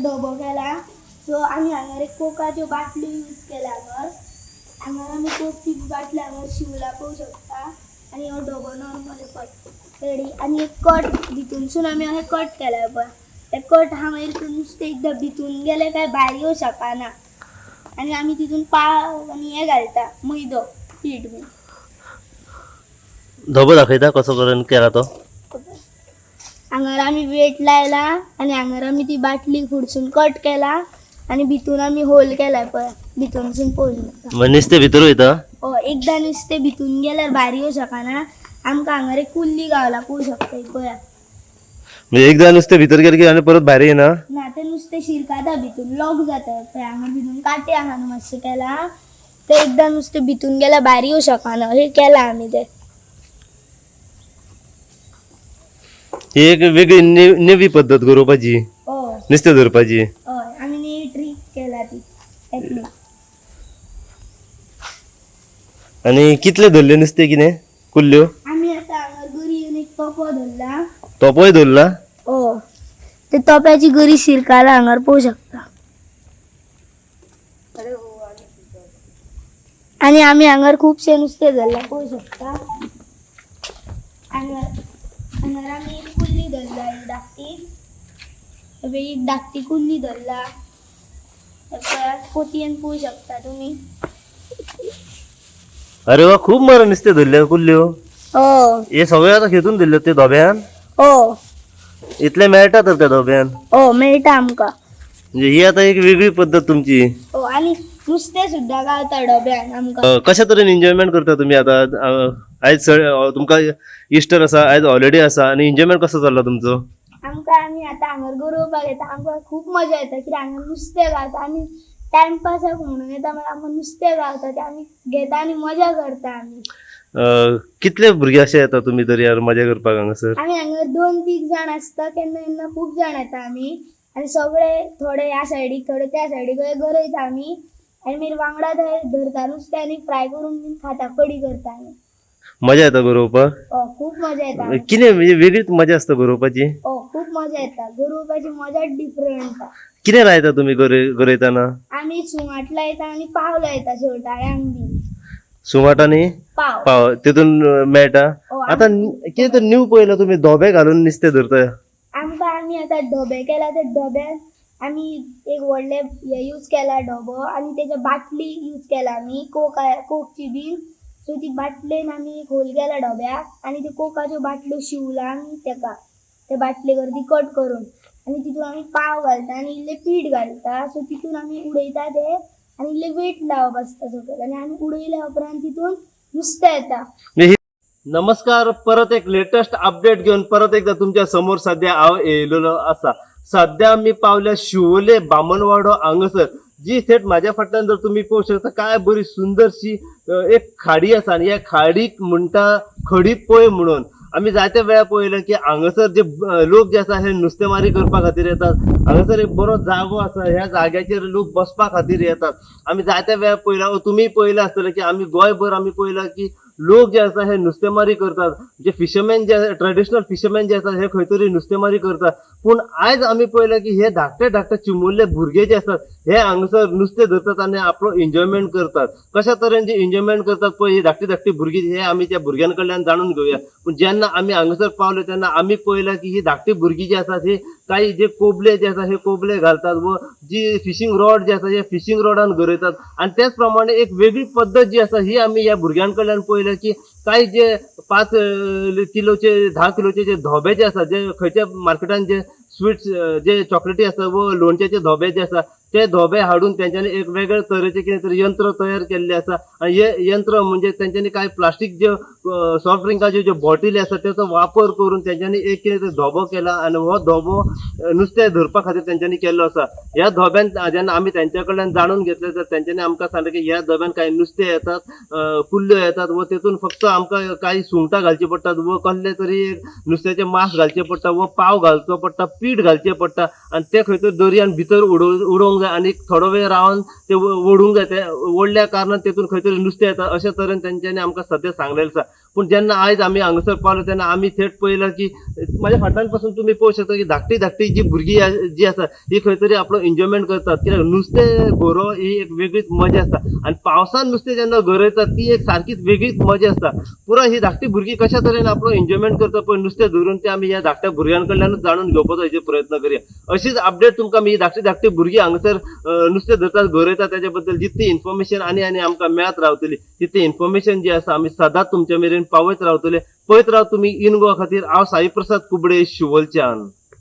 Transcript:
डबो केला सो आम्ही हांगर एक कोकाच्यो बाटली यूज केला हांगर आमी कोकची बाटली हांगर शिवला पळोवंक शकता आनी हो डबो नॉर्मल पळय रेडी आनी एक कट भितूनसून आमी अशें कट केला पळय ते कट हांगर नुस्तें एकदां भितून गेले काय भायर येवं शकना आनी आमी तितून पाव आनी हें घालता मैदो पीठ बी धबो दाखयता कसो करून केला तो हांगर आमी वेट लायला आनी हांगर आमी ती बाटली फुडसून कट केला आनी भितून आमी होल केला पळय भितूनसून पळोवंक म्हणजे नुस्तें भितर वयता हय एकदां नुस्तें भितून गेल्यार भायर येवं शकना आमकां हांगर एक कुल्ली गावला पळोवंक शकता पळय म्हणजे एकदा नुस्तें भितर गेलें की आनी परत भायर येना ना तें नुस्तें शिरकाता भितून लॉक जाता पळय हांगा भितून काटे हांगा मातशें केला ते एकदां नुस्तें भितून गेल्यार भायर येवं शकना अशें केलां आमी तें ही एक वेगळी नेवी पद्दत गरोवपाची हय नुस्तें धरपाची हय आमी नी ट्रीक केला ती टेक्नीक आणि कितले धरले नुस्तें कितें कुल्ल्यो आमी आतां हांगा गरी आनी एक तोपो धरला तोपोय धरला हो ते तोप्याची गरी शिरकाला हांगर पळोवंक शकता आनी आमी हांगर खुबशे नुस्तें धरला पळोवंक शकता हांगर आमी एक कुल्ली धरला एक धाकटी कुल्ली धरला पोतयेन पळोवंक शकता तुमी अरे वा खूप बरं नुस्तें धरले कुल्ल्यो हो हे सगळे आता खेतून दिले ते धोब्यान हो इतले मेळटा तर त्या धोब्यान हो मेळटा आमकां म्हणजे ही आता एक वेगळी पद्धत तुमची हो आनी नुस्तें सुद्दां गावता डब्यान आमकां कशा तरेन एन्जॉयमेंट करता तुम्ही आता आयज तुमकां इस्टर आसा आयज हॉलिडे आसा आणि एन्जॉयमेंट कसो चाललो तुमचो आमकां आमी आतां हांगर गरोवपाक येता आमकां खूब मजा येता कित्याक हांगा नुस्तें गावता आनी टायमपासाक म्हणून येता म्हळ्यार आमकां नुस्तें गावता तें आमी घेता आनी मजा करता आमी कितले भुरगे अशे येता तुमी तरी यार मजा करपाक हांगासर आमी हांगर 2-3 जाण आसता केन्ना केन्ना खूब जाण येता आमी आनी सगळे थोडे ह्या सायडीक थोडे त्या सायडीक गरयता आमी आनी मागीर वांगडा थंय धरता नुस्तें आनी फ्राय करून बीन खाता कडी करता आमी मजा येता गरोवपाक खूब मजा येता कितें म्हणजे वेगळीच मजा आसता गरोवपाची खूब मजा येता गरोवपाची मजाच डिफरंट कितें लायता तुमी गरयतना आमी सुंगाट लायता आनी पाव लायता शेवटाळ्यांक बीन सुंगट आनी पाव पाव तितून मेळटा आमी- आता कितें तर न्यू पळयला तुमी धोबे घालून नुस्तें धरता आमी आतां डबे केला ते डब्यान आमी एक व्हडले हे यूज केला डबो आनी तेजे बाटली यूज केला आमी कोकची बीन सो ती बाटलेन आमी एक होल केला डब्याक आनी ती कोकाच्यो बाटल्यो शिवला आमी तेका ते बाटले गर्दी कट करून आनी तितून आमी पाव घालता आनी इल्लें पीठ घालता सो तितून आमी उडयता ते आनी इल्लें वेट लावप आसता सकयल आनी आमी उडयल्या उपरांत तितून नुस्तें येता नमस्कार परत एक लेटेस्ट अपडेट घेऊन परत एकदा तुमच्या समोर सध्या हांव येयलेलो आसा सध्या मी पावल्या शिवोले बामणवाडो हांगासर जी थेट माझ्या फाटल्यान जर तुम्ही पळोवंक शकता काय बरी सुंदरशी एक खाडी आसा आनी ह्या खाडीक म्हणटा खडी पळय म्हणून आम्ही जायत्या वेळा पळयलें की हांगासर जे लोक जे आसा हे नुस्तेमारी करपा खातीर येतात हांगासर एक बरो जागो आसा ह्या जाग्याचेर लोक बसपा खातीर येतात आम्ही जायत्या वेळा पळयला तुमी पळयलें आसतलें की आम्ही गोंयभर आम्ही पळयलां की लोक जे आसा हे नुस्तेमारी करतात जे फिशरमॅन जे ट्रेडिशनल फिशरमॅन जे आसा हे खंय तरी नुस्तेमारी करतात पूण आयज आमी पळयलें की हे धाकटे धाकटे चिमुरले भुरगे जे आसात हे हांगासर नुस्तें धरतात आनी आपलो एन्जॉयमेंट करतात कशा तरेन जे एन्जॉयमेंट करतात पळय ही धाकटी धाकटी भुरगीं हे आमी त्या भुरग्यां कडल्यान जाणून घेवया पूण जेन्ना आमी हांगासर पावले तेन्ना आमी पळयलां की ही धाकटी भुरगीं जी आसात ही काही जे कोबले जे आसा हे कोबले घालतात व जी फिशिंग रॉड जे आसा हे फिशिंग रॉडान गरयतात आणि त्याच प्रमाणे एक वेगळी पद्धत जी आसा ही आमी ह्या भुरग्यां कडल्यान पळयल्या की काही जे 5 किलोचे 10 किलोचे जे धोबे जे आसा जे खंयच्या मार्केटान जे स्वीट्स जे चॉकलेटी आसा व लोणच्याचे धोबे जे आसा ते धोबे हाडून त्यांच्यानी एक वेगळे तरेचे कितें तरी यंत्र तयार केल्ले आसा आणि हे यंत्र म्हणजे त्यांच्यानी काय प्लास्टिक जे सॉफ्ट ड्रिंकाचे जे बॉटली आसा त्याचो वापर करून त्यांच्यानी एक कितें तरी धोबो केला आणि हो धोबो नुस्तें धरपा खातीर त्यांच्यानी केल्लो आसा ह्या धोब्यान जेन्ना आमी त्यांच्या कडल्यान जाणून घेतले तर त्यांच्यानी आमकां सांगलें की ह्या धोब्यान काही नुस्तें येतात कुल्ल्यो येतात व तेतून फक्त आमकां काही सुंगटां घालची पडटात व कसले तरी नुस्त्याचे मांस घालचे पडटा व पाव घालचो पडटा पीठ घालचें पडटा आणि ते खंय तरी दर्यान भितर उडोवंक जाय आनी थोडो वेळ रावन ते ओडूंक जाय ते ओडल्या कारणान तेतून खंय तरी नुस्तें येता अशा तरेन तेंच्यांनी आमकां सद्या सांगलेलें आसा पण जेन्ना आयज आम्ही हांगसर पावलो तेन्ना आम्ही थेट पळयलां की माझ्या फाटल्यानपासून तुम्ही पळोवंक शकता की धाकटी धाकटी जी भुरगीं जी आसा ही खंय तरी आपलो एन्जॉयमेंट करतात कित्याक नुस्तें गोरो ही एक वेगळीच मजा आसता आनी पावसान नुस्तें जेन्ना गरयता ती एक सारकीच वेगळीच मजा आसता पुरो ही धाकटी भुरगीं कशा तरेन आपलो एन्जॉयमेंट करता पळय नुस्तें धरून ते आमी ह्या धाकट्या भुरग्यां कडल्यानूच जाणून घेवपाचो हेजे प्रयत्न करया अशीच अपडेट तुमकां मी धाकटी धाकटी भुरगीं हांगसर नुस्तें धरतात गरयतात त्याच्या बद्दल जितली इन्फॉर्मेशन आनी आमकां मेळत रावतली तितली इन्फॉर्मेशन जी आसा आमी सदांच तुमचे मेरेन पावयत रावतले पळयत राव तुम्ही इन गोवा खातीर हांव साई प्रसाद कुबडे शिवोलच्यान.